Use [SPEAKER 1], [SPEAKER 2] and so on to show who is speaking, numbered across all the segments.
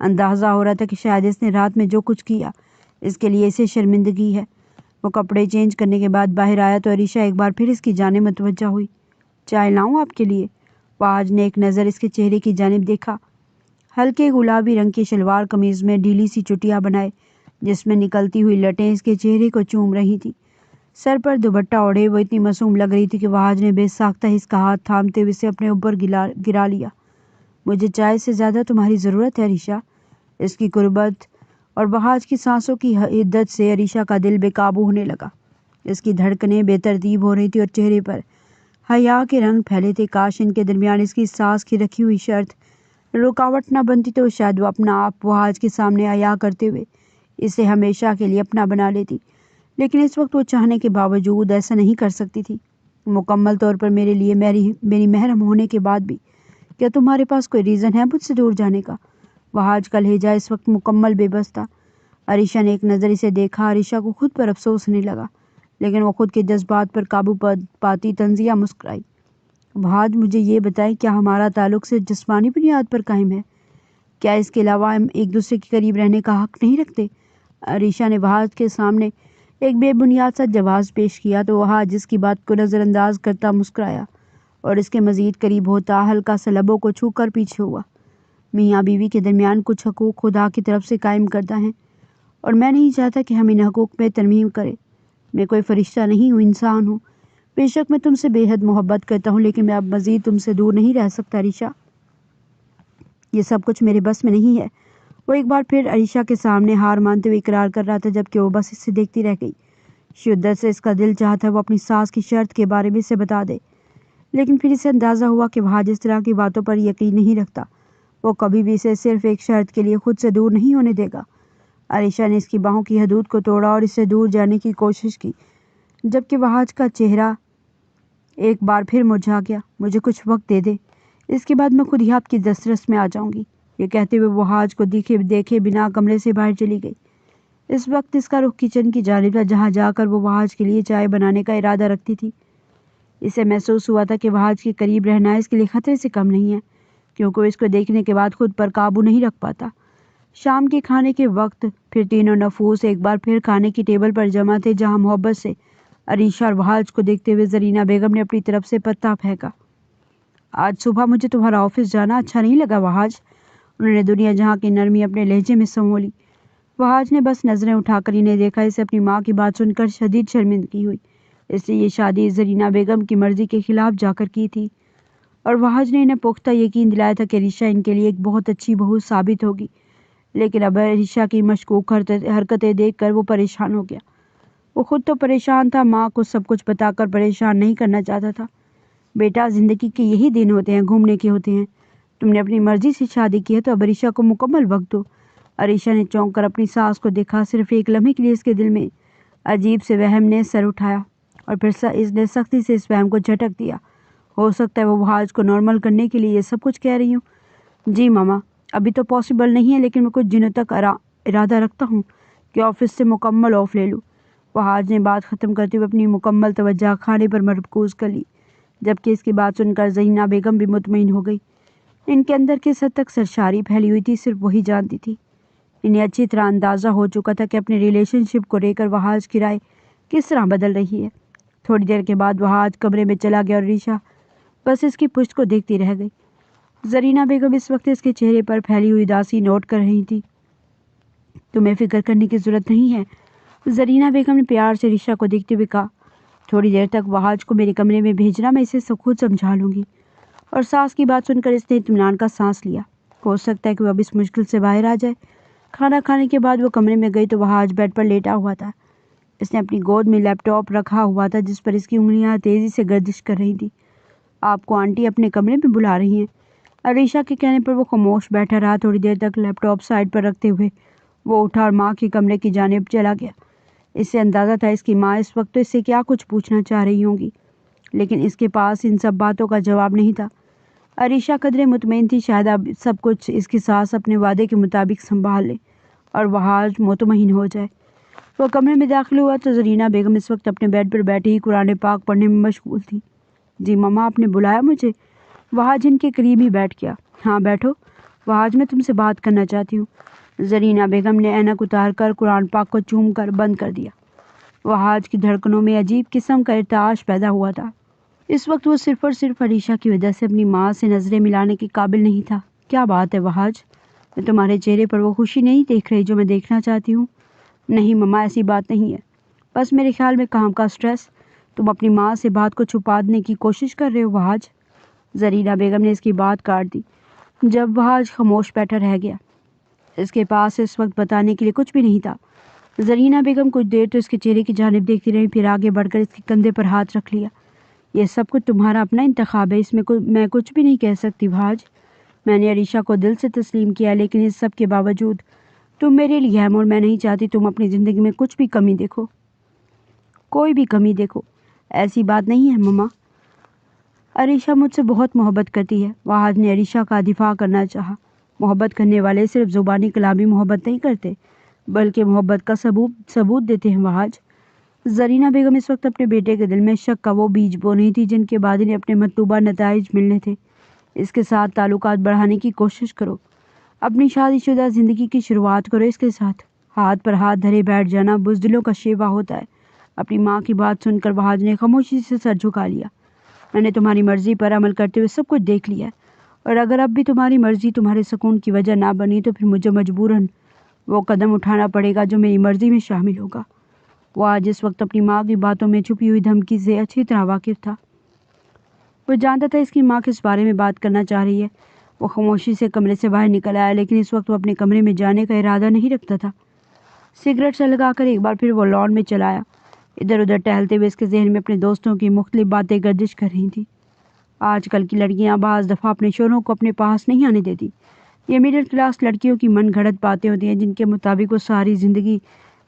[SPEAKER 1] اندازہ ہو رہا تھا کہ شاید اس نے رات میں جو کچھ کیا اس کے لیے اسے شرمندگی ہے۔ وہ کپڑے چینج کرنے کے بعد باہر آیا تو عریشہ ایک بار پھر اس کی جانب متوجہ ہوئی۔ چائے لاؤں آپ کے لیے؟ فواز نے ایک نظر اس کے چہرے کی جانب دیکھا۔ ہلکے گلابی رنگ کی شلوار قمیض میں ڈھیلی سی چٹیاں بنائے جس میں نکلتی ہوئی لٹیں اس کے چہرے کو چوم رہی تھی۔ سر پر دوپٹہ اوڑھے وہ اتنی معصوم لگ رہی تھی کہ فواز نے بے ساختہ اس کا ہاتھ تھامتے ہوئے اسے اپنے اوپر گرا لیا۔ مجھے چائے سے زیادہ تمہاری ضرورت ہے عریشہ۔ اس کی قربت اور فواز کی سانسوں کی حدت سے عریشہ کا دل بے قابو ہونے لگا۔ اس کی دھڑکنیں بے ترتیب ہو رہی تھی اور چہرے پر حیا کے رنگ پھیلے تھے۔ کاش ان کے درمیان اس کی سانس کی رکھی ہوئی شرط رکاوٹ نہ بنتی تو شاید وہ اپنا آپ فواز کے سامنے عیاں کرتے ہوئے اسے ہمیشہ کے لیے اپنا بنا لیتی، لیکن اس وقت وہ چاہنے کے باوجود ایسا نہیں کر سکتی تھی۔ مکمل طور پر میرے لیے میری محرم ہونے کے بعد بھی کیا تمہارے پاس کوئی ریزن ہے مجھ سے دور جانے کا؟ فواز کا لہجہ اس وقت مکمل بے بس تھا۔ عریشہ نے ایک نظر اسے دیکھا۔ عریشہ کو خود پر افسوس ہونے لگا، لیکن وہ خود کے جذبات پر قابو پاتی تنزیہ مسکرائی۔ فواز مجھے یہ بتائیں، کیا ہمارا تعلق صرف جسمانی بنیاد پر قائم ہے؟ کیا اس کے علاوہ ہم ایک دوسرے کے قریب رہنے کا حق نہیں رکھتے؟ عریشہ نے فواز کے سامنے ایک بے بنیاد سا جواز پیش کیا تو وہ جس کی بات کو نظر انداز کرتا مسکرایا اور اس کے مزید قریب ہوتا ہلکا سا لبوں کو چھو کر پیچھے ہوا۔ میاں بیوی کے درمیان کچھ حقوق خدا کی طرف سے قائم کردہ ہیں اور میں نہیں چاہتا کہ ہم ان حقوق میں ترمیم کریں۔ میں کوئی فرشتہ نہیں ہوں، انسان ہوں۔ بے شک میں تم سے بے حد محبت کرتا ہوں، لیکن میں اب مزید تم سے دور نہیں رہ سکتا عریشہ۔ یہ سب کچھ میرے بس میں نہیں ہے۔ وہ ایک بار پھر عریشہ کے سامنے ہار مانتے ہوئے اقرار کر رہا تھا، جبکہ وہ بس اسے دیکھتی رہ گئی۔ شدت سے اس کا دل چاہتا وہ اپنی ساس کی شرط کے بارے میں اسے بتا دے، لیکن پھر اسے اندازہ ہوا کہ وہ جس طرح کی باتوں پر یقین نہیں رکھتا، وہ کبھی بھی اسے صرف ایک شرط کے لیے خود سے دور نہیں ہونے دے گا۔ عریشہ نے اس کی باہوں کی حدود کو توڑا اور اس سے دور جانے کی کوشش کی، جبکہ فواز کا چہرہ ایک بار پھر مرجھا گیا۔ مجھے کچھ وقت دے دے، اس کے بعد میں خود ہی آپ کی دسترس میں آ جاؤں گی۔ یہ کہتے ہوئے وہ فواز کو دیکھے بنا کمرے سے باہر چلی گئی۔ اس وقت اس کا رخ کچن کی جانب تھا، جہاں جا کر وہ فواز کے لیے چائے بنانے کا ارادہ رکھتی تھی۔ اسے محسوس ہوا تھا کہ فواز کے قریب رہنا اس کے لیے خطرے سے کم نہیں ہے، کیونکہ وہ اس کو دیکھنے کے بعد خود پر قابو نہیں رکھ پاتا۔ شام کے کھانے کے وقت پھر تینوں نفوس ایک بار پھر کھانے کی ٹیبل پر جمع تھے، جہاں محبت سے عریشہ اور فواز کو دیکھتے ہوئے زرینہ بیگم نے اپنی طرف سے پتا پھینکا۔ آج صبح مجھے تمہارا آفس جانا اچھا نہیں لگا فواز، انہوں نے دنیا جہاں کی نرمی اپنے لہجے میں سنبھولی۔ فواز نے بس نظریں اٹھا کر انہیں دیکھا۔ اسے اپنی ماں کی بات سن کر شدید شرمندگی ہوئی، اس نے یہ شادی زرینہ بیگم کی مرضی کے خلاف جا کر کی تھی، اور فواز نے انہیں پختہ یقین دلایا تھا کہ عریشہ ان کے لیے ایک بہت اچھی بہو ثابت ہوگی، لیکن اب عریشہ کی مشکوک حرکتیں دیکھ کر وہ پریشان ہو گیا۔ وہ خود تو پریشان تھا، ماں کو سب کچھ بتا کر پریشان نہیں کرنا چاہتا تھا۔ بیٹا، زندگی کے یہی دن ہوتے ہیں، گھومنے کے ہوتے ہیں۔ تم نے اپنی مرضی سے شادی کی ہے تو اب عریشہ کو مکمل وقت دو۔ عریشہ نے چونک کر اپنی ساس کو دیکھا۔ صرف ایک لمحے کے لیے اس کے دل میں عجیب سے وہم نے سر اٹھایا اور پھر اس نے سختی سے اس وہم کو جھٹک دیا۔ ہو سکتا ہے وہ فواز کو نارمل کرنے کے لیے یہ سب کچھ کہہ رہی ہوں۔ جی ماما، ابھی تو پاسبل نہیں ہے، لیکن میں کچھ دنوں تک ارادہ رکھتا ہوں کہ آفس سے مکمل آف لے لوں۔ فواز نے بات ختم کرتے ہوئے اپنی مکمل توجہ کھانے پر مرکوز کر لی، جبکہ اس کی بات سن کر زرینہ بیگم بھی مطمئن ہو گئی۔ ان کے اندر کس حد تک سرشاری پھیلی ہوئی تھی صرف وہی جانتی تھی۔ انہیں اچھی طرح اندازہ ہو چکا تھا کہ اپنے ریلیشن شپ کو لے کر فواز کی رائے کس طرح بدل رہی ہے۔ تھوڑی دیر کے بعد فواز کمرے میں چلا گیا اور عریشہ بس اس کی پشت کو دیکھتی رہ گئی۔ زرینہ بیگم اس وقت اس کے چہرے پر پھیلی ہوئی اداسی نوٹ کر رہی تھی۔ تمہیں فکر کرنے کی ضرورت نہیں ہے، زرینہ بیگم نے پیار سے عریشہ کو دیکھتے ہوئے کہا۔ تھوڑی دیر تک فواز کو میرے کمرے میں بھیجنا، میں اسے خود سمجھا لوں گی۔ اور ساس کی بات سن کر اس نے اطمینان کا سانس لیا۔ ہو سکتا ہے کہ وہ اب اس مشکل سے باہر آ جائے۔ کھانا کھانے کے بعد وہ کمرے میں گئی تو فواز بیڈ پر لیٹا ہوا تھا۔ اس نے اپنی گود میں لیپ ٹاپ رکھا ہوا تھا، جس پر اس کی انگلیاں تیزی سے گردش کر رہی تھیں۔ آپ کو آنٹی اپنے کمرے میں بلا رہی ہیں۔ عریشہ کے کہنے پر وہ خاموش بیٹھا رہا۔ تھوڑی دیر تک لیپ ٹاپ سائڈ پر رکھتے ہوئے وہ اٹھا اور ماں کے کمرے کی جانب چلا گیا۔ اسے اندازہ تھا اس کی ماں اس وقت تو اس سے کیا کچھ پوچھنا چاہ رہی ہوں گی، لیکن اس کے پاس ان سب باتوں کا جواب نہیں تھا۔ عریشہ قدرے مطمئن تھی شاید اب سب کچھ اس کی ساس اپنے وعدے کے مطابق سنبھال لے اور فواز مطمئن ہو جائے۔ وہ کمرے میں داخل ہوا تو زرینہ بیگم اس وقت اپنے بیڈ پر بیٹھی ہی قرآن پاک پڑھنے میں مشغول تھی۔ جی ماما، آپ نے بلایا مجھے؟ فواز ان کے قریب ہی بیٹھ گیا۔ ہاں بیٹھو، وہاج میں تم سے بات کرنا چاہتی ہوں۔ زرینہ بیگم نے اینک اتار کر قرآن پاک کو چوم کر بند کر دیا۔ وہاج کی دھڑکنوں میں عجیب قسم کا ارتعاش پیدا ہوا تھا۔ اس وقت وہ صرف اور صرف عریشہ کی وجہ سے اپنی ماں سے نظریں ملانے کے قابل نہیں تھا۔ کیا بات ہے وہاج؟ میں تمہارے چہرے پر وہ خوشی نہیں دیکھ رہی جو میں دیکھنا چاہتی ہوں۔ نہیں مما، ایسی بات نہیں ہے، بس میرے خیال میں کام کا سٹریس۔ تم اپنی ماں سے بات کو چھپانے کی کوشش کر رہے ہو وہاج۔ زرینہ بیگم نے اس کی بات کاٹ دی۔ جب وہاج خاموش بیٹھا رہ گیا، اس کے پاس اس وقت بتانے کے لیے کچھ بھی نہیں تھا۔ زرینہ بیگم کچھ دیر تو اس کے چہرے کی جانب دیکھتی رہی، پھر آگے بڑھ کر اس کے کندھے پر ہاتھ رکھ لیا۔ یہ سب کچھ تمہارا اپنا انتخاب ہے، اس میں میں کچھ بھی نہیں کہہ سکتی وہاج۔ میں نے عریشہ کو دل سے تسلیم کیا، لیکن اس سب کے باوجود تم میرے لیے اہم، اور میں نہیں چاہتی تم اپنی زندگی میں کچھ بھی کمی دیکھو، کوئی بھی کمی دیکھو۔ ایسی بات نہیں ہے مما، عریشہ مجھ سے بہت محبت کرتی ہے۔ وہاج نے عریشہ کا دفاع کرنا چاہا۔ محبت کرنے والے صرف زبانی کلامی محبت نہیں کرتے، بلکہ محبت کا ثبوت دیتے ہیں وہاج۔ زرینہ بیگم اس وقت اپنے بیٹے کے دل میں شک کا وہ بیج بو رہی تھی جن کے بعد انہیں اپنے مطلوبہ نتائج ملنے تھے۔ اس کے ساتھ تعلقات بڑھانے کی کوشش کرو، اپنی شادی شدہ زندگی کی شروعات کرو اس کے ساتھ۔ ہاتھ پر ہاتھ دھرے بیٹھ جانا بزدلوں کا شیوا ہوتا ہے۔ اپنی ماں کی بات سن کر وہاج نے خاموشی سے سر جھکا لیا۔ میں نے تمہاری مرضی پر عمل کرتے ہوئے سب کچھ دیکھ لیا ہے، اور اگر اب بھی تمہاری مرضی تمہارے سکون کی وجہ نہ بنی تو پھر مجھے مجبوراً وہ قدم اٹھانا پڑے گا جو میری مرضی میں شامل ہوگا۔ وہ آج اس وقت اپنی ماں کی باتوں میں چھپی ہوئی دھمکی سے اچھی طرح واقف تھا۔ وہ جانتا تھا اس کی ماں کس بارے میں بات کرنا چاہ رہی ہے۔ وہ خاموشی سے کمرے سے باہر نکل آیا، لیکن اس وقت وہ اپنے کمرے میں جانے کا ارادہ نہیں رکھتا تھا۔ سگریٹ سے لگا کر ایک بار پھر وہ لان میں چلا آیا۔ ادھر ادھر ٹہلتے ہوئے اس کے ذہن میں اپنے دوستوں کی مختلف باتیں گردش کر رہی تھیں۔ آج کل کی لڑکیاں بعض دفعہ اپنے شوہروں کو اپنے پاس نہیں آنے دیتی۔ یہ مڈل کلاس لڑکیوں کی من گھڑت باتیں ہوتی ہیں جن کے مطابق وہ ساری زندگی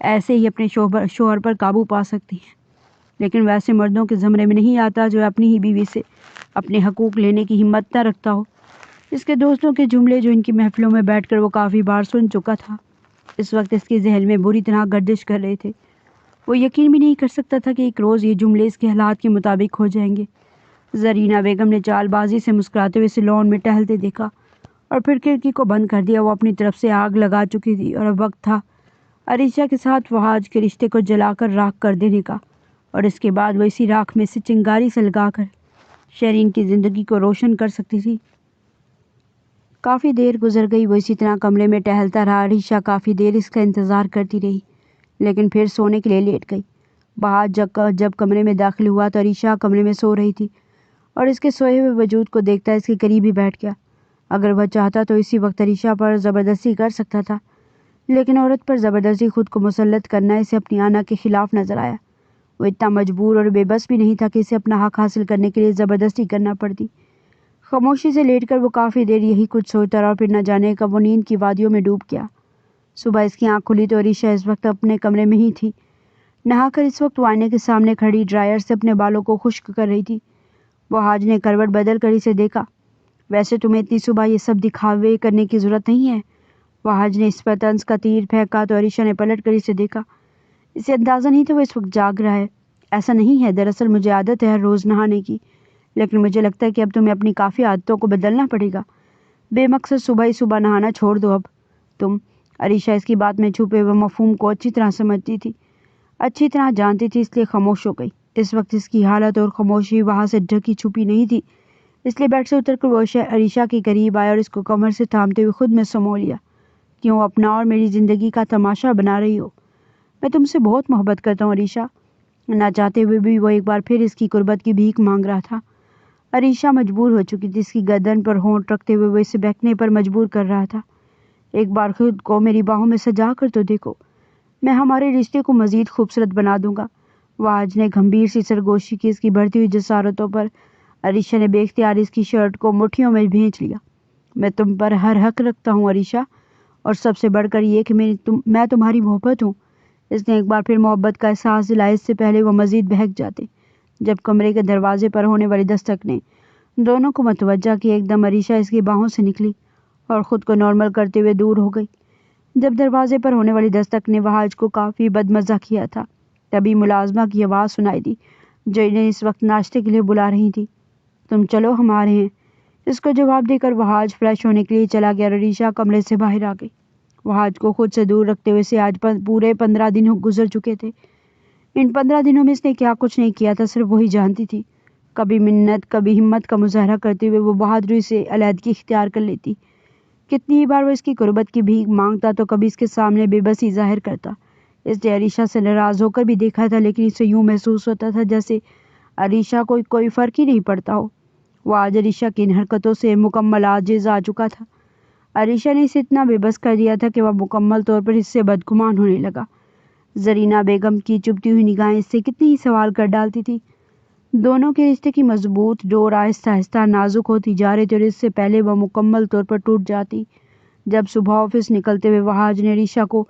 [SPEAKER 1] ایسے ہی اپنے شوہر پر قابو پا سکتی ہیں، لیکن ویسے مردوں کے زمرے میں نہیں آتا جو اپنی ہی بیوی سے اپنے حقوق لینے کی ہمت نہ رکھتا ہو۔ اس کے دوستوں کے جملے جو ان کی محفلوں میں بیٹھ کر وہ کافی بار سن چکا تھا، اس وقت اس کے ذہن میں بری طرح گردش کر رہے تھے۔ وہ یقین بھی نہیں کر سکتا تھا کہ ایک روز یہ جملے اس کے حالات کے مطابق ہو جائیں گے۔ زرینہ بیگم نے چال بازی سے مسکراتے ہوئے اسے لان میں ٹہلتے دیکھا اور پھر کھڑکی کو بند کر دیا۔ وہ اپنی طرف سے آگ لگا چکی تھی اور اب وقت تھا عریشہ کے ساتھ وہاج کے رشتے کو جلا کر راکھ کر دینے کا، اور اس کے بعد وہ اسی راکھ میں سے چنگاری سے لگا کر شیرین کی زندگی کو روشن کر سکتی تھی۔ کافی دیر گزر گئی، وہ اسی طرح کمرے میں ٹہلتا رہا۔ عریشہ کافی دیر اس کا انتظار کرتی رہی، لیکن پھر سونے کے لیے لیٹ گئی۔ وہاج جب کمرے میں داخل ہوا تو عریشہ کمرے میں سو رہی تھی، اور اس کے سوئے ہوئے وجود کو دیکھتا اس کے قریب ہی بیٹھ گیا۔ اگر وہ چاہتا تو اسی وقت عریشہ پر زبردستی کر سکتا تھا، لیکن عورت پر زبردستی خود کو مسلط کرنا اسے اپنی آنا کے خلاف نظر آیا۔ وہ اتنا مجبور اور بے بس بھی نہیں تھا کہ اسے اپنا حق حاصل کرنے کے لیے زبردستی کرنا پڑتی۔ خاموشی سے لیٹ کر وہ کافی دیر یہی کچھ سوچتا رہا، اور پھر نہ جانے کب وہ نیند کی وادیوں میں ڈوب گیا۔ صبح اس کی آنکھ کھلی تو عریشہ اس وقت اپنے کمرے میں ہی تھی۔ نہا کر اس وقت وہ آئینے کے سامنے کھڑی ڈرائر سے اپنے بالوں کو خشک کر رہی تھی۔ وہاج نے کروٹ بدل کر اسے دیکھا۔ ویسے تمہیں اتنی صبح یہ سب دکھاوے کرنے کی ضرورت نہیں ہے۔ وہاج نے اس پر طنز کا تیر پھینکا تو عریشہ نے پلٹ کر اسے دیکھا۔ اسے اندازہ نہیں تھا وہ اس وقت جاگ رہا ہے۔ ایسا نہیں ہے، دراصل مجھے عادت ہے ہر روز نہانے کی، لیکن مجھے لگتا ہے کہ اب تمہیں اپنی کافی عادتوں کو بدلنا پڑے گا۔ بے مقصد صبح ہی صبح نہانا چھوڑ دو اب تم۔ عریشہ اس کی بات میں چھپے ہوئے مفہوم کو اچھی طرح سمجھتی تھی، اچھی طرح جانتی تھی، اس لیے خاموش ہو گئی۔ اس وقت اس کی حالت اور خاموشی وہاں سے ڈھکی چھپی نہیں تھی، اس لیے بیڈ سے اتر کر وہ عریشہ کے قریب آیا اور اس کو کمر سے تھامتے ہوئے خود میں سمو لیا۔ کیوں اپنا اور میری زندگی کا تماشا بنا رہی ہو؟ میں تم سے بہت محبت کرتا ہوں عریشہ۔ نہ چاہتے ہوئے بھی وہ ایک بار پھر اس کی قربت کی بھیک مانگ رہا تھا۔ عریشہ مجبور ہو چکی تھی، اس کی گردن پر ہونٹ رکھتے ہوئے وہ اسے بہکنے پر مجبور کر رہا تھا۔ ایک بار خود کو میری باہوں میں سجا کر تو دیکھو، میں ہمارے رشتے کو مزید خوبصورت بنا دوں گا۔ وہاج نے گھمبیر سی سرگوشی کی اس کی بڑھتی ہوئی جسارتوں پر۔ عریشہ نے بے اختیار اس کی شرٹ کو مٹھیوں میں بھینچ لیا۔ میں تم پر ہر حق رکھتا ہوں عریشہ، اور سب سے بڑھ کر یہ کہ میں تمہاری محبت ہوں۔ اس نے ایک بار پھر محبت کا احساس دلایا، اس سے پہلے وہ مزید بہک جاتے۔ جب کمرے کے دروازے پر ہونے والی دستک نے دونوں کو متوجہ کیا، ایک دم عریشہ اس کی باہوں سے نکلی اور خود کو نارمل کرتے ہوئے دور ہو گئی۔ جب دروازے پر ہونے والی دستک نے وہاج کو کافی بدمزہ کیا تھا، تبھی ملازمہ کی آواز سنائی دی جو انہیں اس وقت ناشتے کے لیے بلا رہی تھی۔ تم چلو، ہم آ رہے ہیں۔ اس کو جواب دے کر وہاج فریش ہونے کے لیے چلا گیا اور عریشہ کمرے سے باہر آ گئی۔ وہاج کو خود سے دور رکھتے ہوئے سے آج پورے 15 دن گزر چکے تھے۔ ان 15 دنوں میں اس نے کیا کچھ نہیں کیا تھا، صرف وہی جانتی تھی۔ کبھی منت، کبھی ہمت کا مظاہرہ کرتے ہوئے وہ بہادری سے علیحدگی اختیار کر لیتی۔ کتنی ہی بار وہ اس کی قربت کی بھیک مانگتا تو کبھی اس کے سامنے بے بسی ظاہر کرتا۔ اس نے عریشہ سے ناراض ہو کر بھی دیکھا تھا، لیکن اسے یوں محسوس ہوتا تھا جیسے عریشہ کو کوئی فرق ہی نہیں پڑتا ہو۔ وہ آج عریشہ کی ان حرکتوں سے مکمل عاجز آ چکا تھا۔ عریشہ نے اسے اتنا بے بس کر دیا تھا کہ وہ مکمل طور پر اس سے بدگمان ہونے لگا۔ زرینہ بیگم کی چبھتی ہوئی نگاہیں اس سے کتنی ہی سوال کر ڈالتی تھی۔ دونوں کے رشتے کی مضبوط ڈور آہستہ آہستہ نازک ہوتی جا رہی تھی اور اس سے پہلے وہ مکمل طور پر ٹوٹ جاتی جب صبح آفس نکلتے ہوئے وہاج نے عریشہ کو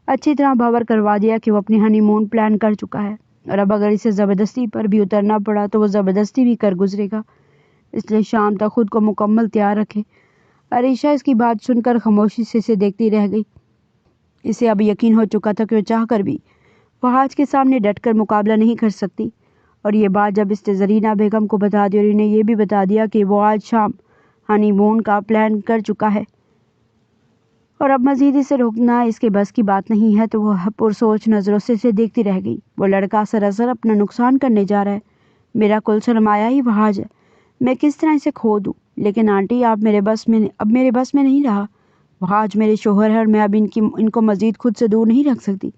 [SPEAKER 1] اچھی طرح باور کروا دیا کہ وہ اپنی ہنی مون پلان کر چکا ہے اور اب اگر اسے زبردستی پر بھی اترنا پڑا تو وہ زبردستی بھی کر گزرے گا، اس لیے شام تک خود کو مکمل تیار رکھے۔ عریشہ اس کی بات سن کر خاموشی سے اسے دیکھتی رہ گئی۔ اسے اب یقین ہو چکا تھا کہ وہ چاہ کر بھی وہاج کے سامنے ڈٹ کر مقابلہ نہیں کر سکتی، اور یہ بات جب اس نے زرینہ بیگم کو بتا دی اور انہیں یہ بھی بتا دیا کہ وہ آج شام ہنی مون کا پلان کر چکا ہے اور اب مزید اسے روکنا اس کے بس کی بات نہیں ہے، تو وہ پرسوچ نظروں سے اسے دیکھتی رہ گئی۔ وہ لڑکا سراسر اپنا نقصان کرنے جا رہا ہے۔ میرا کل سرمایہ ہی وہاج ہے، میں کس طرح اسے کھو دوں؟ لیکن آنٹی اب میرے بس میں نہیں رہا۔ وہاج میرے شوہر ہے اور میں اب ان کو مزید خود سے دور نہیں رکھ سکتی۔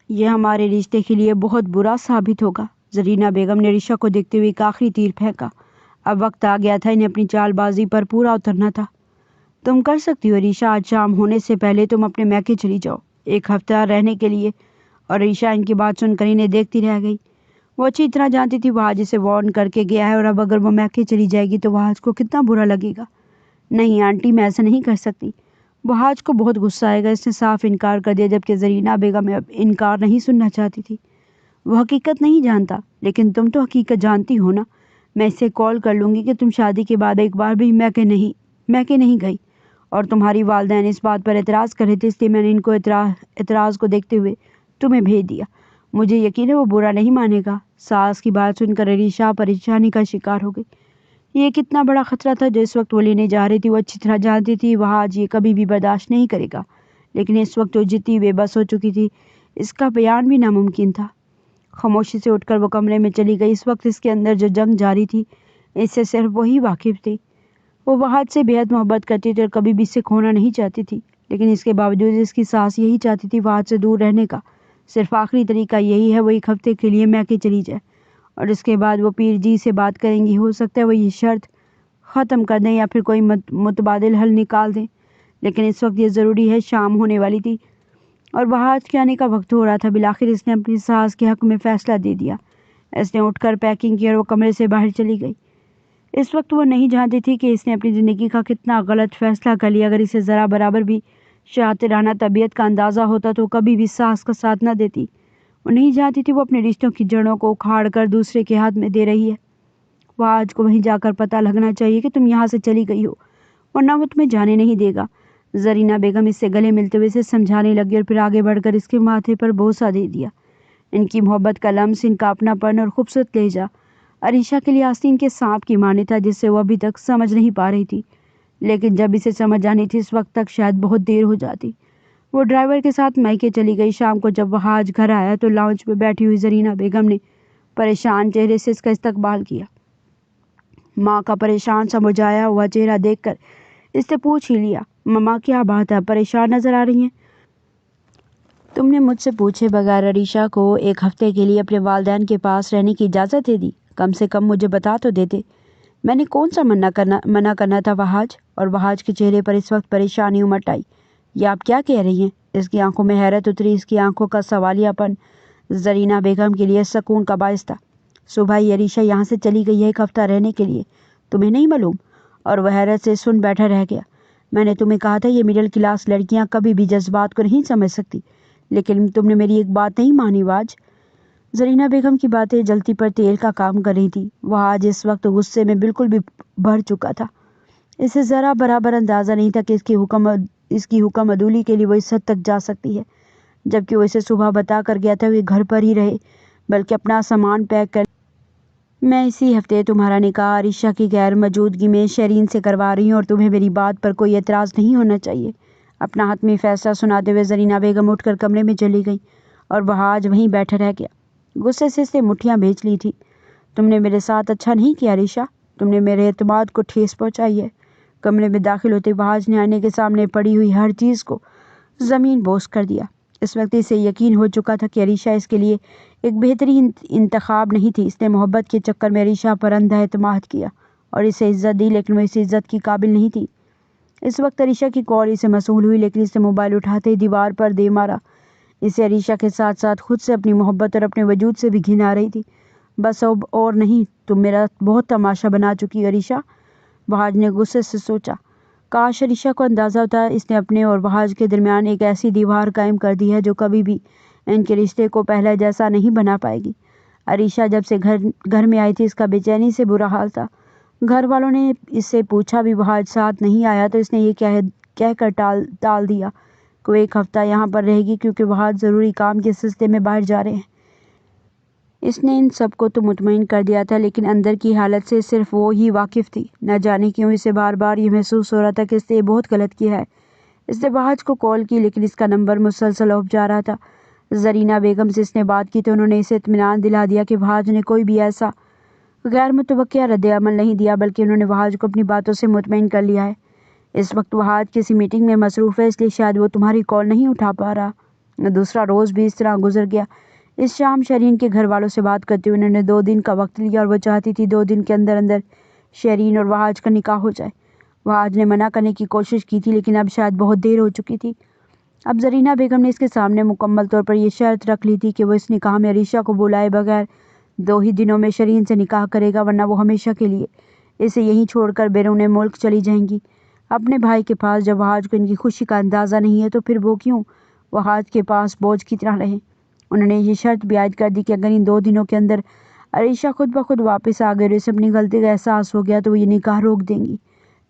[SPEAKER 1] یہ ہمارے رشتے کے لیے بہت برا ثابت ہوگا۔ زرینہ بیگم نے عریشہ کو دیکھتے ہوئے ایک آخری تیر پھینکا۔ اب وقت آ گیا تھا انہیں اپنی چال بازی پر پورا اترنا تھا۔ تم کر سکتی ہو عریشہ، آج شام ہونے سے پہلے تم اپنے میکے چلی جاؤ 1 ہفتہ رہنے کے لیے۔ اور عریشہ ان کی بات سن کر انہیں دیکھتی رہ گئی۔ وہ اچھی طرح جانتی تھی وہاج اسے وارن کر کے گیا ہے اور اب اگر وہ میکے چلی جائے گی تو وہاج کو کتنا برا لگے گا۔ نہیں آنٹی، میں ایسا نہیں کر سکتی۔ وہاج کو بہت غصہ آئے گا۔ اس نے صاف انکار کر دیا، جبکہ زرینہ بیگم اب انکار نہیں سننا چاہتی تھی۔ وہ حقیقت نہیں جانتا، لیکن تم تو حقیقت جانتی ہو نا۔ میں اسے کال کر لوں گی کہ تم شادی کے بعد ایک بار بھی میکے نہیں گئی اور تمہاری والدین اس بات پر اعتراض کر رہے تھے، اس لیے میں نے ان کو اعتراض کو دیکھتے ہوئے تمہیں بھیج دیا۔ مجھے یقین ہے وہ برا نہیں مانے گا۔ ساس کی بات سن کر عریشہ پریشانی کا شکار ہو گئی۔ یہ کتنا بڑا خطرہ تھا جو اس وقت وہ لینے جا رہی تھی۔ وہ اچھی طرح جانتی تھی وہاج یہ کبھی بھی برداشت نہیں کرے گا، لیکن اس وقت وہ جتنی بے بس ہو چکی تھی اس کا بیان بھی ناممکن تھا۔ خاموشی سے اٹھ کر وہ کمرے میں چلی گئی۔ اس وقت اس کے اندر جو جنگ جاری تھی اس سے صرف وہی واقف تھی۔ وہ وہاج سے بے حد محبت کرتی تھی اور کبھی بھی اسے کھونا نہیں چاہتی تھی، لیکن اس کے باوجود اس کی ساس یہی چاہتی تھی وہاج سے دور رہنے کا صرف آخری طریقہ یہی ہے وہ 1 ہفتے کے لیے میکے چلی جائے اور اس کے بعد وہ پیر جی سے بات کریں گی۔ ہو سکتا ہے وہ یہ شرط ختم کر دیں یا پھر کوئی متبادل حل نکال دیں، لیکن اس وقت یہ ضروری ہے۔ شام ہونے والی تھی اور وہاج کے آنے کا وقت ہو رہا تھا۔ بالآخر اس نے اپنی ساس کے حق میں فیصلہ دے دیا۔ اس نے اٹھ کر پیکنگ کی اور وہ کمرے سے باہر چلی گئی۔ اس وقت وہ نہیں جانتی تھی کہ اس نے اپنی زندگی کا کتنا غلط فیصلہ کر لیا۔ اگر اسے ذرا برابر بھی شاطرانہ طبیعت کا اندازہ ہوتا تو کبھی بھی ساس کا ساتھ نہ دیتی۔ وہ نہیں جانتی تھی وہ اپنے رشتوں کی جڑوں کو اکھاڑ کر دوسرے کے ہاتھ میں دے رہی ہے۔ وہاج کو وہیں جا کر پتہ لگنا چاہیے کہ تم یہاں سے چلی گئی ہو، ورنہ وہ تمہیں جانے نہیں دے گا۔ زرینہ بیگم اس سے گلے ملتے ہوئے اسے سمجھانے لگی اور پھر آگے بڑھ کر اس کے ماتھے پر بوسہ دے دیا۔ ان کی محبت کا لمس، ان کا اپناپن اور خوبصورت لہجہ عریشہ کے لیے آستین کے سانپ کی مانے تھا، جس سے وہ ابھی تک سمجھ نہیں پا رہی تھی، لیکن جب اسے سمجھ آنی تھی اس وقت تک شاید بہت دیر ہو جاتی۔ وہ ڈرائیور کے ساتھ میکے چلی گئی۔ شام کو جب وہاج گھر آیا تو لاؤنج پہ بیٹھی ہوئی زرینہ بیگم نے پریشان چہرے سے اس کا استقبال کیا۔ ماں کا پریشان سا مرجھایا ہوا چہرہ دیکھ کر اس نے پوچھ ہی لیا، مما کیا بات ہے، پریشان نظر آ رہی ہیں؟ تم نے مجھ سے پوچھے بغیر عریشہ کو 1 ہفتے کے لیے اپنے والدین کے پاس رہنے کی اجازت دے دی؟ کم سے کم مجھے بتا تو دیتے۔ میں نے کون سا منع کرنا تھا وہاج؟ اور وہاج کے چہرے پر اس وقت پریشانی امٹ آئی۔ یہ آپ کیا کہہ رہی ہیں؟ اس کی آنکھوں میں حیرت اتری۔ اس کی آنکھوں کا سوالیہ پن زرینہ بیگم کے لیے سکون کا باعث تھا۔ صبح ہی عریشہ یہاں سے چلی گئی ہے 1 ہفتہ رہنے کے لیے، تمہیں نہیں معلوم؟ اور وہ حیرت سے سن بیٹھا رہ گیا۔ میں نے تمہیں کہا تھا یہ مڈل کلاس لڑکیاں کبھی بھی جذبات کو نہیں سمجھ سکتی، لیکن تم نے میری ایک بات نہیں مانی واج۔ زرینہ بیگم کی باتیں جلتی پر تیل کا کام کر رہی تھی۔ وہ آج اس وقت غصے میں بالکل بھی بھر چکا تھا۔ اسے ذرا برابر اندازہ نہیں تھا کہ اس کی حکم عدولی کے لیے وہ اس حد تک جا سکتی ہے، جبکہ وہ اسے صبح بتا کر گیا تھا وہ گھر پر ہی رہے، بلکہ اپنا سامان پیک کر میں اسی ہفتے تمہارا نکاح عریشہ کی غیر موجودگی میں شیرین سے کروا رہی ہوں اور تمہیں میری بات پر کوئی اعتراض نہیں ہونا چاہیے۔ اپنا حتمی فیصلہ سناتے ہوئے زرینہ بیگم اٹھ کر کمرے میں چلی گئیں اور وہاج وہیں بیٹھا رہ گیا۔ غصے سے اس نے مٹھیاں بھیج لی تھی۔ تم نے میرے ساتھ اچھا نہیں کیا عریشہ، تم نے میرے اعتماد کو ٹھیس پہنچائی ہے۔ کمرے میں داخل ہوتے وہاج نے آئینے کے سامنے پڑی ہوئی ہر چیز کو زمین بوس کر دیا۔ اس وقت اسے یقین ہو چکا تھا کہ عریشہ اس کے لیے ایک بہترین انتخاب نہیں تھی۔ اس نے محبت کے چکر میں عریشہ پر اندھا اعتماد کیا اور اسے عزت دی، لیکن وہ اس عزت کی قابل نہیں تھی۔ اس وقت عریشہ کی کال اسے موصول ہوئی، لیکن اس نے موبائل اٹھاتے ہی دیوار پر دے مارا۔ اسے عریشہ کے ساتھ ساتھ خود سے، اپنی محبت اور اپنے وجود سے بھی گھن آ رہی تھی۔ بس اب اور نہیں، تم میرا بہت تماشا بنا چکی ہو عریشہ، وہاج نے غصے سے سوچا۔ کاش عریشہ کو اندازہ ہوتا اس نے اپنے اور وہاج کے درمیان ایک ایسی دیوار قائم کر دی ہے جو کبھی بھی ان کے رشتے کو پہلے جیسا نہیں بنا پائے گی۔ عریشہ جب سے گھر میں آئی تھی اس کا بے چینی سے برا حال تھا۔ گھر والوں نے اس سے پوچھا بھی وہاج ساتھ نہیں آیا تو اس نے یہ کہہ کر ٹال دیا کہ وہ ایک ہفتہ یہاں پر رہے گی کیونکہ وہاج ضروری کام کے سلسلے میں باہر جا رہے ہیں۔ اس نے ان سب کو تو مطمئن کر دیا تھا، لیکن اندر کی حالت سے صرف وہ ہی واقف تھی۔ نہ جانے کیوں اسے بار بار یہ محسوس ہو رہا تھا کہ اس نے یہ بہت غلط کیا ہے۔ اس نے وہاج کو کال کی لیکن اس کا نمبر مسلسل آف جا رہا تھا۔ زرینہ بیگم سے اس نے بات کی تو انہوں نے اسے اطمینان دلا دیا کہ وہاج نے کوئی بھی ایسا غیر متوقع رد عمل نہیں دیا، بلکہ انہوں نے وہاج کو اپنی باتوں سے مطمئن کر لیا ہے۔ اس وقت وہاج کسی میٹنگ میں مصروف ہے، اس لیے شاید وہ تمہاری کال نہیں اٹھا پا رہا۔ دوسرا روز بھی اس طرح گزر گیا۔ اس شام شیرین کے گھر والوں سے بات کرتے ہوئے انہوں نے 2 دن کا وقت لیا اور وہ چاہتی تھی 2 دن کے اندر اندر شیرین اور وہاج کا نکاح ہو جائے۔ وہاج نے منع کرنے کی کوشش کی تھی لیکن اب شاید بہت دیر ہو چکی تھی۔ اب زرینہ بیگم نے اس کے سامنے مکمل طور پر یہ شرط رکھ لی تھی کہ وہ اس نکاح میں عریشہ کو بلائے بغیر 2 ہی دنوں میں شیرین سے نکاح کرے گا، ورنہ وہ ہمیشہ کے لیے اسے یہیں چھوڑ کر بیرون ملک چلی جائیں گی اپنے بھائی کے پاس۔ جب وہاج کو ان کی خوشی کا اندازہ نہیں ہے تو پھر وہ کیوں وہاج کے پاس بوجھ کی طرح رہیں۔ انہوں نے یہ شرط بھی عائد کر دی کہ اگر ان 2 دنوں کے اندر عریشہ خود بخود واپس آ گئی اور اسے اپنی غلطی کا احساس ہو گیا تو وہ یہ نکاح روک دیں گی،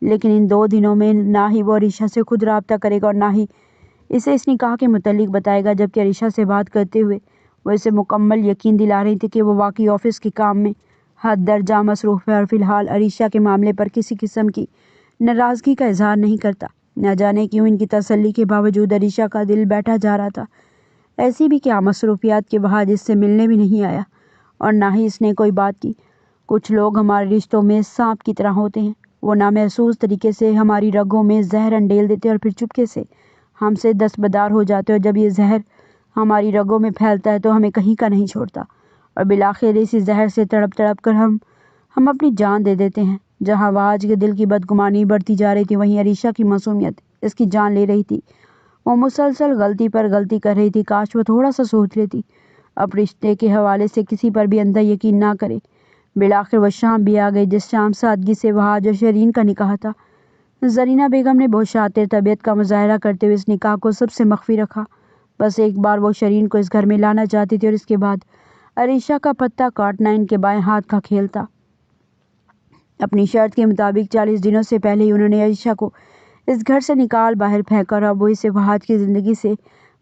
[SPEAKER 1] لیکن ان 2 دنوں میں نہ ہی وہ عریشہ سے خود رابطہ کرے گا اور نہ ہی اسے اس نکاح کے متعلق بتائے گا۔ جبکہ عریشہ سے بات کرتے ہوئے وہ اسے مکمل یقین دلا رہی تھی کہ وہ واقعی آفس کے کام میں حد درجہ مصروف ہے اور فی الحال عریشہ کے معاملے پر کسی قسم کی ناراضگی کا اظہار نہیں کرتا۔ نہ جانے کیوں ان کی تسلی کے باوجود عریشہ کا دل بیٹھا جا رہا تھا۔ ایسی بھی کیا مصروفیات کہ وہاج اس سے ملنے بھی نہیں آیا اور نہ ہی اس نے کوئی بات کی۔ کچھ لوگ ہمارے رشتوں میں سانپ کی طرح ہوتے ہیں، وہ نامحسوس طریقے سے ہماری رگوں میں زہر انڈیل دیتے اور پھر چپکے سے ہم سے دستبردار ہو جاتے، اور جب یہ زہر ہماری رگوں میں پھیلتا ہے تو ہمیں کہیں کا نہیں چھوڑتا اور بالآخر اسی زہر سے تڑپ تڑپ کر ہم اپنی جان دے دیتے ہیں۔ جہاں وہاج کے دل کی بدگمانی بڑھتی جا رہی تھی وہیں عریشہ کی معصومیت اس کی جان لے رہی تھی۔ وہ مسلسل غلطی پر غلطی کر رہی تھی۔ کاش وہ تھوڑا سا سوچ لیتی، اب رشتے کے حوالے سے کسی پر بھی اندھا یقین نہ کرے۔ بالآخر وہ شام بھی آ گئی جس شام سادگی سے وہاج اور شیرین کا نکاح تھا۔ زرینہ بیگم نے بہت شاطر طبیعت کا مظاہرہ کرتے ہوئے اس نکاح کو سب سے مخفی رکھا۔ بس ایک بار وہ شیرین کو اس گھر میں لانا چاہتی تھی اور اس کے بعد عریشہ کا پتہ کاٹنا ان کے بائیں ہاتھ کا کھیل تھا۔ اپنی شرط کے مطابق 40 دنوں سے پہلے ہی انہوں نے عریشہ کو اس گھر سے نکال باہر پھینکا اور اب وہ اسے وہاج کی زندگی سے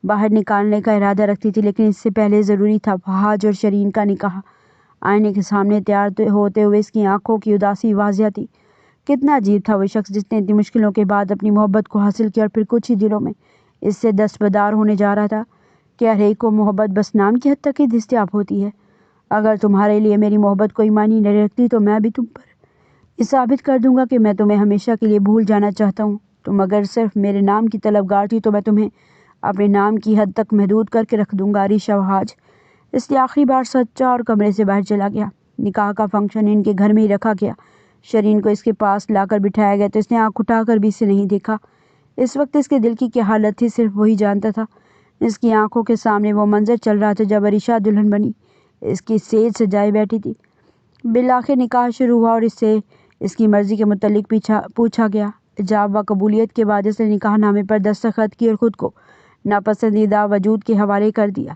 [SPEAKER 1] باہر نکالنے کا ارادہ رکھتی تھی، لیکن اس سے پہلے ضروری تھا وہاج اور شیرین کا نکاح۔ آئینے کے سامنے تیار ہوتے ہوئے اس کی آنکھوں کی اداسی واضح تھی۔ کتنا عجیب تھا وہ شخص جس نے اتنی مشکلوں کے بعد اپنی محبت کو حاصل کیا اور پھر کچھ ہی دنوں میں اس سے دستبردار ہونے جا رہا تھا۔ کہ ہر ایک کو محبت بس نام کی حد تک ہی دستیاب ہوتی ہے۔ اگر تمہارے لیے میری محبت کوئی معنی نہیں رکھتی تو میں بھی تم پر یہ ثابت کر دوں گا کہ میں تمہیں ہمیشہ کے لیے بھول جانا چاہتا ہوں۔ تم اگر صرف میرے نام کی طلبگار تھی تو میں تمہیں اپنے نام کی حد تک محدود کر کے رکھ دوں گا۔ عریشہ وہاج اس لیے آخری بار سچا اور کمرے سے باہر چلا گیا۔ نکاح کا فنکشن ان کے گھر میں ہی رکھا گیا۔ شیرین کو اس کے پاس لا کر بٹھایا گیا تو اس نے آنکھ اٹھا کر بھی اسے نہیں دیکھا۔ اس وقت اس کے دل کی کیا حالت تھی صرف وہی جانتا تھا۔ اس کی آنکھوں کے سامنے وہ منظر چل رہا تھا جب عریشہ دلہن بنی اس کی سیج سجائی بیٹھی تھی۔ بالآخر نکاح شروع ہوا اور اس سے اس کی مرضی کے متعلق پوچھا گیا۔ ایجاب و قبولیت کے بعد اس نے نکاح نامے پر دستخط کیے اور خود کو ناپسندیدہ وجود کے حوالے کر دیا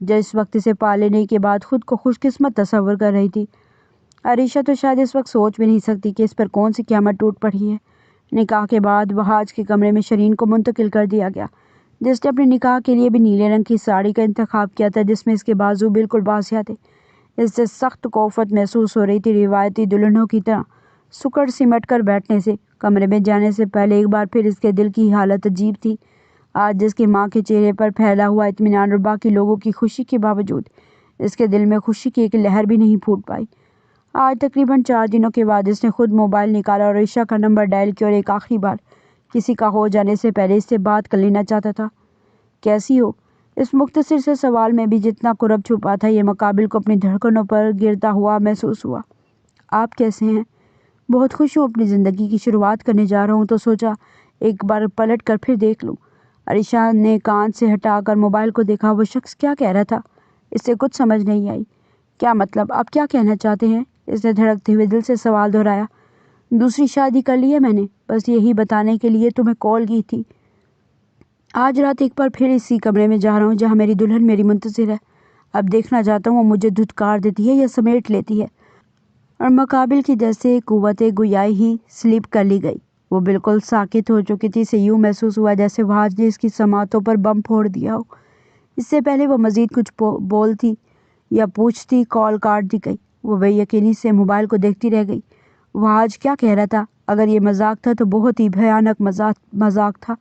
[SPEAKER 1] جو اس وقت اسے پا لینے کے بعد خود کو خوش قسمت تصور کر رہی تھی۔ عریشہ تو شاید اس وقت سوچ بھی نہیں سکتی کہ اس پر کون سی قیامت ٹوٹ پڑی ہے۔ نکاح کے بعد وہاج کے کمرے میں شیرین کو منتقل کر دیا گیا جس نے اپنے نکاح کے لیے بھی نیلے رنگ کی ساڑی کا انتخاب کیا تھا جس میں اس کے بازو بالکل بازیاں تھے۔ اس سے سخت کوفت محسوس ہو رہی تھی، روایتی دلہنوں کی طرح سکڑ سمٹ کر بیٹھنے سے۔ کمرے میں جانے سے پہلے ایک بار پھر اس کے دل کی حالت عجیب تھی۔ آج جس کی ماں کے چہرے پر پھیلا ہوا اطمینان اور باقی لوگوں کی خوشی کے باوجود اس کے دل میں خوشی کی ایک لہر بھی نہیں پھوٹ پائی۔ آج تقریباً 4 دنوں کے بعد اس نے خود موبائل نکالا اور عائشہ کا نمبر ڈائل کیا اور ایک آخری بار کسی کا ہو جانے سے پہلے اس سے بات کر لینا چاہتا تھا۔ کیسی ہو؟ اس مختصر سے سوال میں بھی جتنا قرب چھپا تھا، یہ مقابل کو اپنی دھڑکنوں پر گرتا ہوا محسوس ہوا۔ آپ کیسے ہیں؟ بہت خوش ہوں، اپنی زندگی کی شروعات کرنے جا رہا ہوں تو سوچا ایک بار پلٹ کر پھر دیکھ لوں۔ عائشہ نے کان سے ہٹا کر موبائل کو دیکھا۔ وہ شخص کیا کہہ رہا تھا؟ اس سے کچھ سمجھ نہیں آئی۔ کیا مطلب؟ آپ کیا کہنا چاہتے ہیں؟ اس نے دھڑکتے ہوئے دل سے سوال دہرایا۔ دوسری شادی کر لی ہے میں نے، بس یہی بتانے کے لیے تمہیں کال کی تھی۔ آج رات ایک بار پھر اسی کمرے میں جا رہا ہوں جہاں میری دلہن میری منتظر ہے۔ اب دیکھنا چاہتا ہوں وہ مجھے دھتکار دیتی ہے یا سمیٹ لیتی ہے۔ اور مقابل کی جیسے قوت گویائی ہی سلپ کر لی گئی۔ وہ بالکل ساکت ہو چکی تھی۔ اسے یوں محسوس ہوا جیسے وہاج نے اس کی سماعتوں پر بم پھوڑ دیا ہو۔ اس سے پہلے وہ مزید کچھ بولتی یا پوچھتی، کال کاٹ دی گئی۔ وہ بے یقینی سے موبائل کو دیکھتی رہ گئی۔ وہاج کیا کہہ رہا تھا؟ اگر یہ مذاق تھا تو بہت ہی بھیانک مذاق تھا۔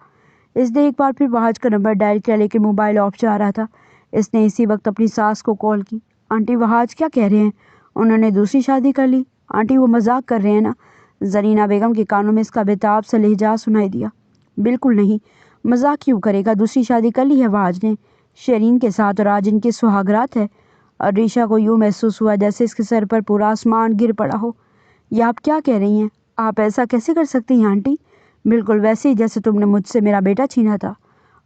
[SPEAKER 1] اس نے ایک بار پھر وہاج کا نمبر ڈائل کیا لیکن موبائل آف جا رہا تھا۔ اس نے اسی وقت اپنی ساس کو کال کی۔ آنٹی، وہاج کیا کہہ رہے ہیں؟ انہوں نے دوسری شادی کر لی؟ آنٹی، وہ مذاق کر رہے ہیں نا؟ زرینہ بیگم کے کانوں میں اس کا بےتاب سا لہجہ سنائی دیا۔ بالکل نہیں، مذاق کیوں کرے گا؟ دوسری شادی کر لی ہے وہاج نے شیرین کے ساتھ، اور آج ان کی سہاگرات ہے۔ اور عائشہ کو یوں محسوس ہوا جیسے اس کے سر پر پورا آسمان گر پڑا ہو۔ یہ آپ کیا کہہ رہی ہیں؟ آپ ایسا کیسے کر سکتی ہیں آنٹی؟ بالکل ویسے ہی جیسے تم نے مجھ سے میرا بیٹا چھینا تھا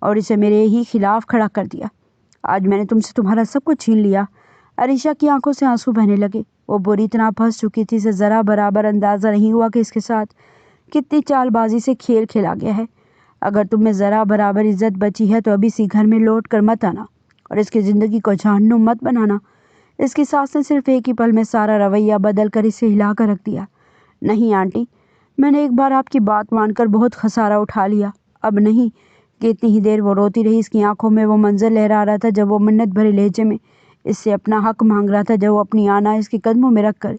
[SPEAKER 1] اور اسے میرے ہی خلاف کھڑا کر دیا۔ آج میں نے تم سے تمہارا سب کچھ چھین لیا۔ عائشہ کی آنکھوں سے آنسو بہنے لگے۔ وہ بری طرح پھنس چکی تھی۔ اسے ذرا برابر اندازہ نہیں ہوا کہ اس کے ساتھ کتنی چال بازی سے کھیل کھیلا گیا ہے۔ اگر تم میں ذرا برابر عزت بچی ہے تو ابھی اسی گھر میں لوٹ کر مت آنا اور اس کی زندگی کو جہنم مت بنانا۔ اس کی ساس نے صرف ایک ہی پل میں سارا رویہ بدل کر اسے ہلا کر رکھ دیا۔ نہیں آنٹی، میں نے ایک بار آپ کی بات مان کر بہت خسارہ اٹھا لیا، اب نہیں۔ کہ اتنی ہی دیر وہ روتی رہی۔ اس کی آنکھوں میں وہ منظر لہرا رہا تھا جب وہ منت بھرے لہجے میں اس سے اپنا حق مانگ رہا تھا، جب وہ اپنی آنا اس کے قدموں میں رکھ کر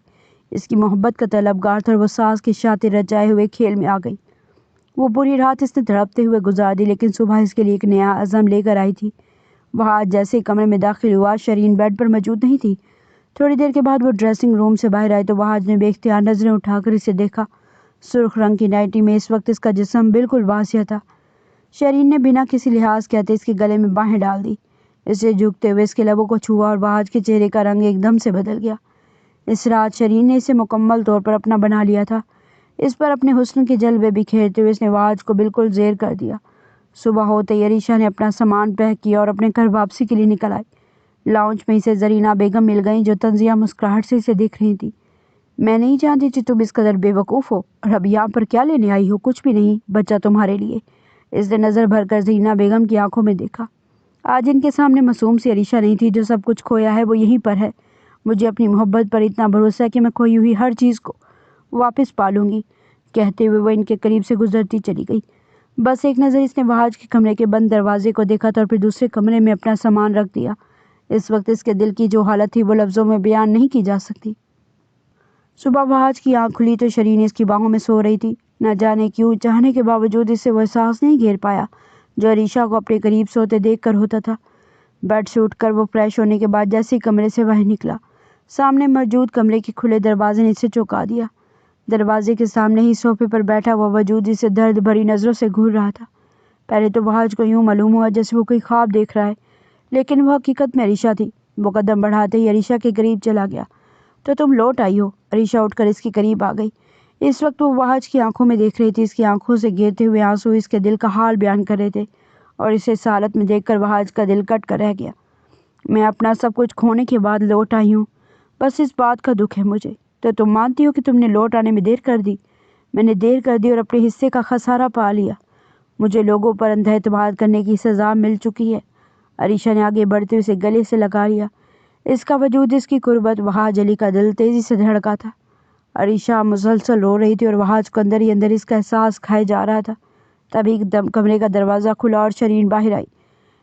[SPEAKER 1] اس کی محبت کا طلبگار تھا اور وہ ساس کے شاطر رچائے ہوئے کھیل میں آ گئی۔ وہ پوری رات اس نے تڑپتے ہوئے گزار دی لیکن صبح اس کے لیے ایک نیا عزم لے کر آئی تھی۔ وہ آج جیسے ہی کمرے میں داخل ہوا، شیرین بیڈ پر موجود نہیں تھی۔ تھوڑی دیر کے بعد وہ ڈریسنگ روم سے باہر آئی تو وہاج نے بے اختیار نظریں اٹھا کر اسے دیکھا۔ سرخ رنگ کی نائٹی میں اس وقت اس کا جسم بالکل واضح تھا۔ شیرین نے بنا کسی لحاظ کہتے اس کے گلے میں باہیں ڈال دی۔ اسے جھکتے ہوئے اس کے لبوں کو چھوا اور وہاج کے چہرے کا رنگ ایک دم سے بدل گیا۔ اس رات شیرین نے اسے مکمل طور پر اپنا بنا لیا تھا۔ اس پر اپنے حسن کے جلوے بکھیرتے ہوئے اس نے وہاج کو بالکل زیر کر دیا۔ صبح ہوتے ہی عائشہ نے اپنا سامان پیک کیا اور اپنے گھر واپسی کے لیے نکل آئی۔ لاؤنج میں اسے زرینہ بیگم مل گئیں جو طنزیہ مسکراہٹ سے اسے دیکھ رہی تھی۔ میں نہیں جانتی کہ تم اس قدر بے وقوف ہو اور اب یہاں پر کیا لینے آئی ہو؟ کچھ بھی نہیں، بچہ تمہارے لیے۔ اس نے نظر بھر کر زرینہ بیگم کی آنکھوں میں دیکھا۔ آج ان کے سامنے معصوم سی عائشہ نہیں تھی۔ جو سب کچھ کھویا ہے وہ یہیں پر ہے۔ مجھے اپنی محبت پر اتنا بھروسہ ہے کہ میں کھوئی ہوئی ہر چیز کو واپس پالوں گی۔ کہتے ہوئے وہ ان کے قریب سے گزرتی چلی گئی۔ بس ایک نظر اس نے وہاج کے کمرے کے بند دروازے کو دیکھا تھا اور پھر دوسرے کمرے میں اپنا سامان رکھ دیا۔ اس وقت اس کے دل کی جو حالت تھی وہ لفظوں میں بیان نہیں کی جا سکتی۔ صبح وہاج کی آنکھ کھلی تو شیرین اس کی باہوں میں سو رہی تھی۔ نہ جانے کیوں چاہنے کے باوجود اس سے وہ احساس نہیں گھیر پایا جو عائشہ کو اپنے قریب سوتے دیکھ کر ہوتا تھا۔ بیڈ سے اٹھ کر وہ فریش ہونے کے بعد جیسے ہی کمرے سے باہر نکلا، سامنے موجود کمرے کے کھلے دروازے نے اسے چونکا دیا۔ دروازے کے سامنے ہی صوفے پر بیٹھا ہوا وجود اسے درد بھری نظروں سے گھور رہا تھا۔ پہلے تو وہاج کو یوں معلوم ہوا جیسے وہ کوئی خواب دیکھ رہا ہے، لیکن وہ حقیقت میں عائشہ تھی۔ وہ قدم بڑھاتے ہی عائشہ کے قریب چلا گیا۔ تو تم لوٹ آئی ہو؟ عائشہ اٹھ کر اس کے قریب آ گئی۔ اس وقت وہ وہاج کی آنکھوں میں دیکھ رہی تھی۔ اس کی آنکھوں سے گرتے ہوئے آنسو اس کے دل کا حال بیان کر رہے تھے اور اسے اس حالت میں دیکھ کر وہاج کا دل کٹ کر رہ گیا۔ میں اپنا سب کچھ کھونے کے بعد لوٹ آئی ہوں، بس اس بات کا دکھ ہے مجھے۔ تو تم مانتی ہو کہ تم نے لوٹ آنے میں دیر کر دی؟ میں نے دیر کر دی اور اپنے حصے کا خسارہ پا لیا۔ مجھے لوگوں پر اندھا اعتماد کرنے کی سزا مل چکی ہے۔ عائشہ نے آگے بڑھتے ہوئے اسے گلے سے لگا لیا۔ اس کا وجود، اس کی قربت، وہاج علی کا دل تیزی سے دھڑکا تھا۔ عائشہ مسلسل رو رہی تھی اور وہاج کو اندر ہی اندر اس کا احساس کھائے جا رہا تھا۔ تبھی ایک دم کمرے کا دروازہ کھلا اور شیرین باہر آئی۔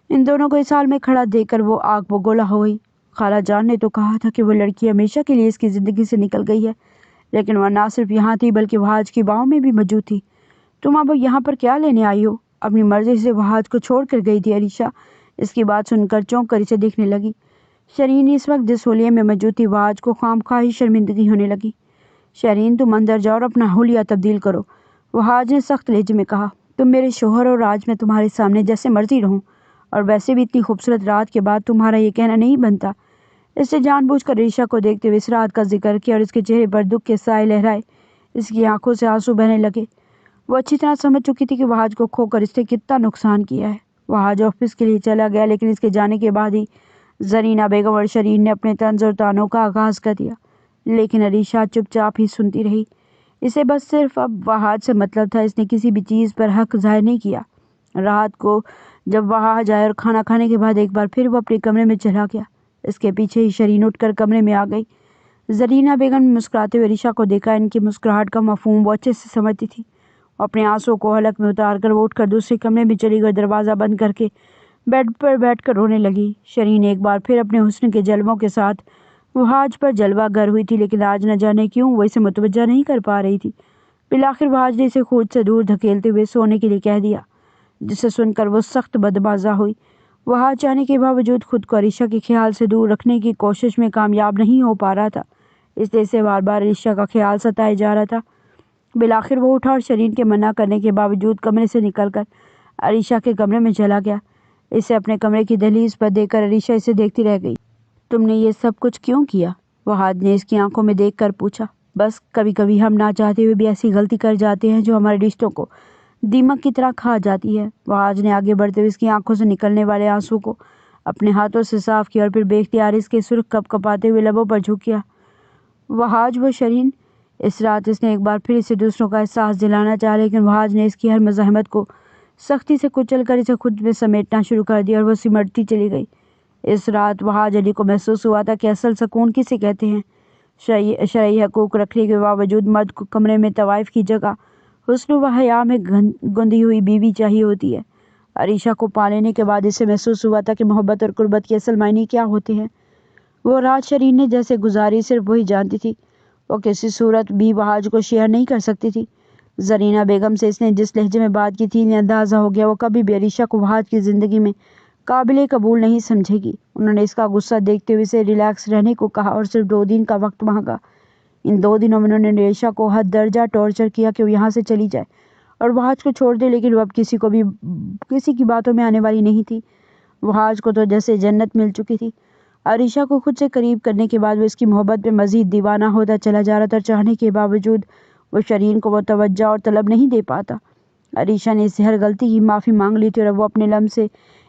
[SPEAKER 1] ان دونوں کو اس حال میں کھڑا دیکھ کر وہ آگ بگولا ہو گئی۔ خالہ جان نے تو کہا تھا کہ وہ لڑکی ہمیشہ کے لیے اس کی زندگی سے نکل گئی ہے، لیکن وہ نہ صرف یہاں تھی بلکہ وہاج کی باہوں میں بھی موجود تھی۔ تم اب یہاں پر کیا لینے آئی ہو؟ اپنی مرضی سے وہاج کو چھوڑ کر گئی تھی عریشہ اس کی بات سن کر چونک کر اسے دیکھنے لگی۔ شرین اس وقت جس حلیے میں موجود تھی وہاج کو خواہ شرمندگی ہونے لگی۔ شرین تم اندر جاؤ اور اپنا حلیہ تبدیل کرو، وہاج نے سخت لہجے میں کہا۔ تم میرے شوہر اور آج میں تمہارے سامنے جیسے مرضی رہوں، اور ویسے بھی اتنی خوبصورت رات کے بعد تمہارا یہ کہنا نہیں بنتا۔ اس نے جان بوجھ کر عریشہ کو دیکھتے ہوئے اس رات کا ذکر کیا اور اس کے چہرے پر دکھ کے سائے لہرائے، اس کی آنکھوں سے آنسو بہنے لگے۔ وہ اچھی طرح سمجھ چکی تھی کہ وہاج کو کھو کر اس نے کتنا نقصان کیا ہے۔ وہاج آفس کے لیے چلا گیا، لیکن اس کے جانے کے بعد ہی زرینہ بیگم اور شرین نے اپنے طنز اور طعنوں کا آغاز کر دیا، لیکن عریشہ چپ چاپ ہی سنتی رہی۔ اسے بس صرف اب وہاج سے مطلب تھا، اس نے کسی بھی چیز پر حق ظاہر نہیں کیا۔ رات کو جب وہاج آئے اور کھانا کھانے کے بعد ایک بار پھر وہ اپنے کمرے میں چلا گیا، اس کے پیچھے ہی شرین اٹھ کر کمرے میں آ گئی۔ زرینہ بیگم نے مسکراتے ہوئے عریشہ کو دیکھا، ان کی مسکراہٹ کا مفہوم وہ اچھے سے سمجھتی تھی۔ اپنے آنسوں کو حلق میں اتار کر وہ اٹھ کر دوسرے کمرے میں چلی گئی، دروازہ بند کر کے بیڈ پر بیٹھ کر رونے لگی۔ شرین ایک بار پھر اپنے حسن کے جلووں کے ساتھ وہاج پر جلوہ گر ہوئی تھی، لیکن آج نہ جانے کیوں وہ اسے متوجہ نہیں کر پا رہی تھی۔ بالآخر وہاج نے اسے خود سے دور دھکیلتے ہوئے سونے کے لیے کہہ دیا، جسے سن کر وہ سخت بدمزہ ہوئی۔ وہاج چاہنے کے باوجود خود کو عریشہ کے خیال سے دور رکھنے کی کوشش میں کامیاب نہیں ہو پا رہا تھا، اس لیے اسے بار بار عریشہ کا خیال ستائے جا رہا تھا۔ بالآخر وہ اٹھا اور شرین کے منع کرنے کے باوجود کمرے سے نکل کر عریشہ کے کمرے میں چلا گیا۔ اسے اپنے کمرے کی دہلیز پر دیکھ کر عریشہ اسے دیکھتی رہ گئی۔ تم نے یہ سب کچھ کیوں کیا؟ وہاج نے اس کی آنکھوں میں دیکھ کر پوچھا۔ بس کبھی کبھی ہم نہ چاہتے ہوئے بھی ایسی غلطی کر جاتے ہیں جو ہمارے رشتوں کو دیمک کی طرح کھا جاتی ہے۔ وہاج نے آگے بڑھتے ہوئے اس کی آنکھوں سے نکلنے والے آنسو کو اپنے ہاتھوں سے صاف کیا اور پھر بے اختیار اس کے سرخ کپ کپاتے ہوئے لبوں پر جھک گیا۔ وہاج و شرین، اس رات اس نے ایک بار پھر اسے دوسروں کا احساس دلانا چاہا، لیکن وہاج نے اس کی ہر مزاحمت کو سختی سے کچل کر اسے خود میں سمیٹنا شروع کر دیا اور وہ سمٹتی چلی گئی۔ اس رات وہاج علی کو محسوس ہوا تھا کہ اصل سکون کسے کہتے ہیں۔ شرعی حقوق رکھنے کے باوجود مرد کو کمرے میں طوائف کی جگہ حسن و حیا میں گندی ہوئی بیوی چاہیے ہوتی ہے۔ عریشہ کو پا لینے کے بعد اسے محسوس ہوا تھا کہ محبت اور قربت کے اصل معنی کیا ہوتے ہیں۔ وہ رات شرین نے جیسے گزاری صرف وہی جانتی تھی، وہ کسی صورت بھی وہاج کو شیئر نہیں کر سکتی تھی۔ زرینہ بیگم سے اس نے جس لہجے میں بات کی تھی، انہیں اندازہ ہو گیا وہ کبھی بھی عریشہ کو وہاج کی زندگی میں قابل قبول نہیں سمجھے گی۔ انہوں نے اس کا غصہ دیکھتے ہوئے اسے ریلیکس رہنے کو کہا اور صرف 2 دن کا وقت مانگا۔ ان 2 دنوں میں انہوں نے عریشہ کو حد درجہ ٹارچر کیا کہ وہ یہاں سے چلی جائے اور وہاج کو چھوڑ دے، لیکن وہ اب کسی کی باتوں میں آنے والی نہیں تھی۔ وہاج کو تو جیسے جنت مل چکی تھی۔ عریشہ کو خود سے قریب کرنے کے بعد وہ اس کی محبت میں مزید دیوانہ ہوتا چلا جا رہا تھا اور چاہنے کے باوجود وہ شرین کو وہ توجہ اور طلب نہیں دے پاتا۔ عریشہ نے اس سے ہر غلطی کی معافی مانگ لی تھی اور وہ اپنے لمح سے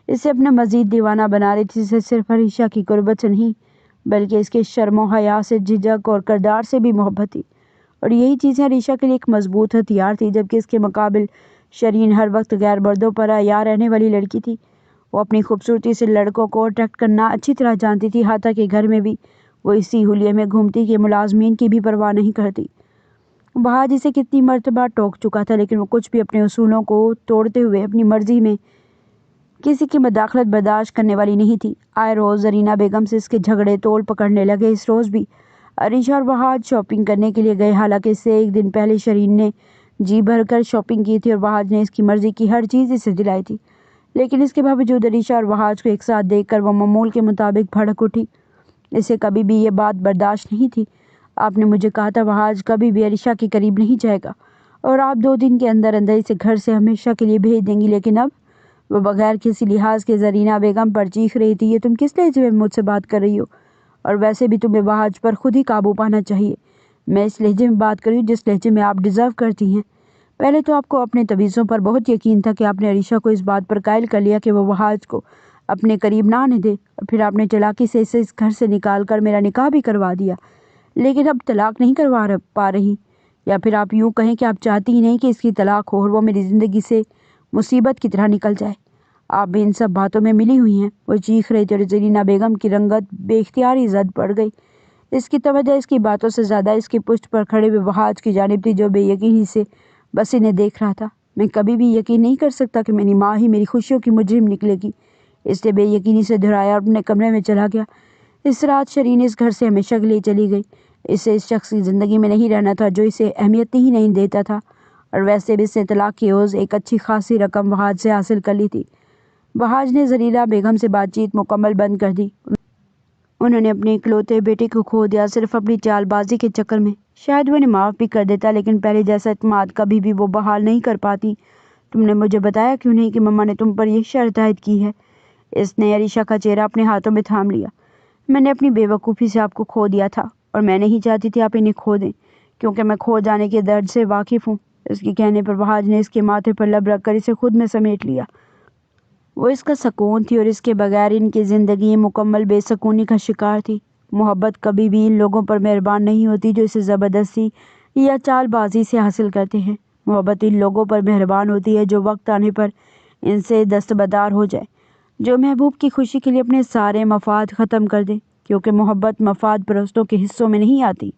[SPEAKER 1] اسے اپنا مزید دیوانہ بنا رہی تھی، جسے صرف عریشہ کی قربت سے نہیں بلکہ اس کے شرم و حیا سے، جھجک اور کردار سے بھی محبت تھی، اور یہی چیزیں عریشہ کے لیے ایک مضبوط ہتھیار تھی، جبکہ اس کے مقابل شرین ہر وقت غیر بردوں پر عیار رہنے والی لڑکی تھی۔ وہ اپنی خوبصورتی سے لڑکوں کو اٹریکٹ کرنا اچھی طرح جانتی تھی، حتیٰ کہ گھر میں بھی وہ اسی حلیے میں گھومتی کہ ملازمین کی بھی پرواہ نہیں کرتی۔ وہاج اسے کتنی مرتبہ ٹوک چکا تھا، لیکن وہ کچھ بھی اپنے اصولوں کو توڑتے ہوئے اپنی مرضی میں کسی کی مداخلت برداشت کرنے والی نہیں تھی۔ آئے روز زرینہ بیگم سے اس کے جھگڑے تول پکڑنے لگے۔ اس روز بھی عریشہ اور وہاج شاپنگ کرنے کے لیے گئے، حالانکہ اس سے 1 دن پہلے شرین نے جی بھر کر شاپنگ کی تھی اور وہاج نے اس کی مرضی کی ہر چیز اسے دلائی تھی، لیکن اس کے باوجود عریشہ اور وہاج کو ایک ساتھ دیکھ کر وہ معمول کے مطابق بھڑک اٹھی۔ اسے کبھی بھی یہ بات برداشت نہیں تھی۔ آپ نے مجھے کہا تھا وہاج کبھی بھی عریشہ کے قریب نہیں جائے گا اور آپ 2 دن کے اندر اندر اسے گھر سے ہمیشہ کے لیے بھیج دیں گی، لیکن اب وہ بغیر کسی لحاظ کے زرینہ بیگم پر چیخ رہی تھی، یہ تم کس لہجے میں مجھ سے بات کر رہی ہو؟ اور ویسے بھی تمہیں وہاج پر خود ہی قابو پانا چاہیے۔ میں اس لہجے میں بات کر رہی ہوں جس لہجے میں آپ ڈیزرو کرتی ہیں۔ پہلے تو آپ کو اپنے تویزوں پر بہت یقین تھا کہ آپ نے عریشہ کو اس بات پر قائل کر لیا کہ وہ وہاج کو اپنے قریب نہ آنے دے، اور پھر آپ نے چالاکی سے اسے اس گھر سے نکال کر میرا نکاح بھی کروا دیا، لیکن اب طلاق نہیں کروا پا رہی، یا پھر آپ یوں کہیں کہ آپ چاہتی ہی نہیں کہ اس کی طلاق ہو اور وہ میری زندگی سے مصیبت کی طرح نکل جائے۔ آپ بھی ان سب باتوں میں ملی ہوئی ہیں۔ وہ چیخ رہی تھی اور زرینہ بیگم کی رنگت بے اختیاری زد پڑ گئی۔ اس کی توجہ اس کی باتوں سے زیادہ اس کی پشت پر کھڑے ہوئے وہاج کی جانب تھی، جو بے یقینی سے بس انہیں دیکھ رہا تھا۔ میں کبھی بھی یقین نہیں کر سکتا کہ میری ماں ہی میری خوشیوں کی مجرم نکلے گی، اس نے بے یقینی سے دہرایا اور اپنے کمرے میں چلا گیا۔ اس رات شرین اس گھر سے ہمیشہ کے لیے چلی گئی۔ اسے اس شخص کی زندگی میں نہیں رہنا تھا جو اسے اہمیت ہی نہیں دیتا تھا، اور ویسے بھی اس نے طلاق کی عوض ایک اچھی خاصی رقم بہاج سے حاصل کر لی تھی۔ بہاج نے زلیلہ بیگم سے بات چیت مکمل بند کر دی۔ انہوں نے اپنے اکلوتے بیٹے کو کھو دیا صرف اپنی چال بازی کے چکر میں۔ شاید وہ انہیں معاف بھی کر دیتا، لیکن پہلے جیسا اعتماد کبھی بھی وہ بحال نہیں کر پاتی۔ تم نے مجھے بتایا کیوں نہیں کہ مما نے تم پر یہ شرط عائد کی ہے؟ اس نے عریشہ کا چہرہ اپنے ہاتھوں میں تھام لیا۔ میں نے اپنی بے وقوفی سے آپ کو کھو دیا تھا، اور میں نہیں چاہتی تھی آپ انہیں کھو دیں، کیونکہ میں کھو جانے کے درد سے واقف ہوں۔ اس کے کہنے پر بہاج نے اس کے ماتھے پر لب رکھ کر اسے خود میں سمیٹ لیا۔ وہ اس کا سکون تھی، اور اس کے بغیر ان کی زندگی مکمل بے سکونی کا شکار تھی۔ محبت کبھی بھی ان لوگوں پر مہربان نہیں ہوتی جو اسے زبردستی یا چال بازی سے حاصل کرتے ہیں۔ محبت ان لوگوں پر مہربان ہوتی ہے جو وقت آنے پر ان سے دستبردار ہو جائے، جو محبوب کی خوشی کے لیے اپنے سارے مفاد ختم کر دیں، کیونکہ محبت مفاد پرستوں کے حصوں میں نہیں آتی۔